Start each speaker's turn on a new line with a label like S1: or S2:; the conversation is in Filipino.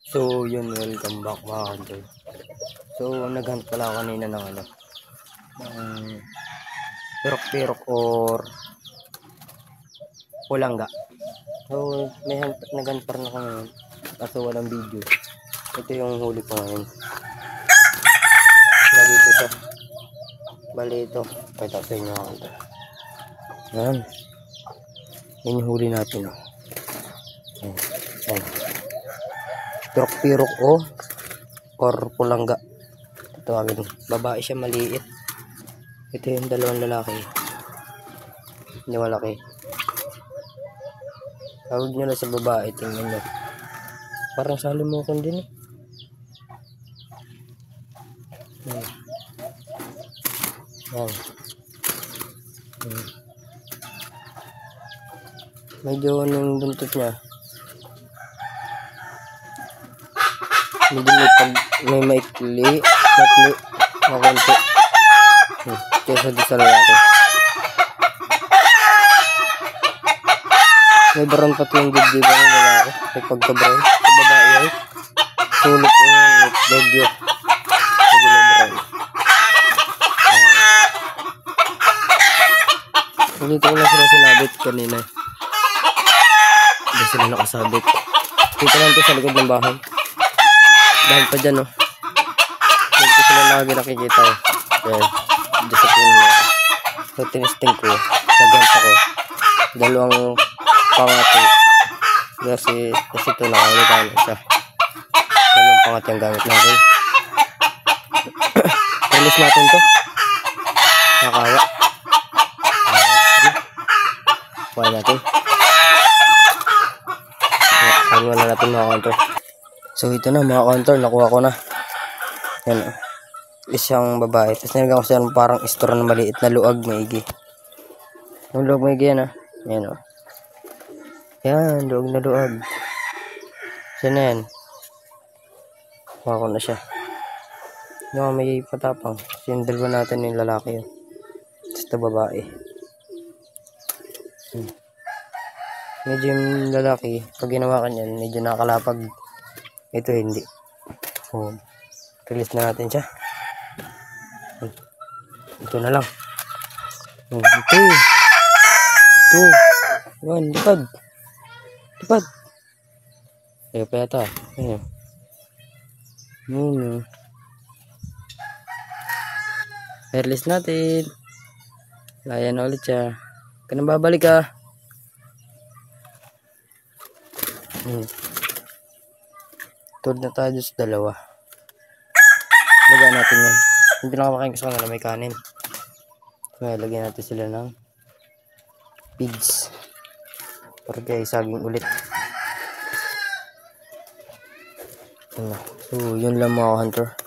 S1: So yun, welcome back mga hunter. So naghunt pala ako kanina ng pirok-pirok or pulangga. So may naghunt pa rin ako ngayon kaso walang video. Ito yung huli ko ngayon. Lagi ito. Bali ito. Pakita sa inyo mga hunter. Yan. Yan yung huli natin. Yan. Pirok-pirok or pulangga. Ito agad. Babae siya, maliit. Ito yung dalawang lalaki. Hindi malaki. Tawag nyo na sa babae. Tingnan nyo. Parang salimukon din eh. Yan. Medyo yung buntot niya. Medyo may maikli na konti. Kesa di sa lalaki. May brown pati yung dibdib ng lalaki. May pagka-brown. Sa babae ay sulit yung medyo brown. Dito ko lang sila sinabit kanina. Hindi sila nakasabit. Dito lang ito sa likod ng bahay. Dahil pa dyan, oh. Dito sila lagi nakikita, eh. Ayan. Discipline mo. So, tinisting ko. Naganta ko. Dalawang pangati. Kasi ito nakalitan isa. Dalawang pangati ang gamit natin. Release natin to. Nakawa. Kuha natin. Kuha na natin mga counter. So ito na mga counter, nakuha ko na. Yan, isang babae. Tapos nilagyan ko siya parang istora na maliit na luag maigi. Yung luag maigi yan, yan o. Yan, luag na luag. Siya na yan. Nakuha ko na siya. Yung may patapang. Yung dalawa natin yung lalaki yun. Tapos ito babae. Medyo yung lalaki, pag ginawa ka niyan, medyo nakakalapag. Ito hindi. So, release na natin siya. Ito na lang. Ito. Yan, lipad. Lipad. Ayaw pa yata. Ayan. Release natin. Laya na ulit siya. Kanang babalik ka. Tulad na tayo sa dalawa. Lagyan natin yan. Yung pinakamakain ko sa kanila may kanin. So, lagyan natin sila ng pigs. Para kaya saging ulit. So, yun lang mga hunter.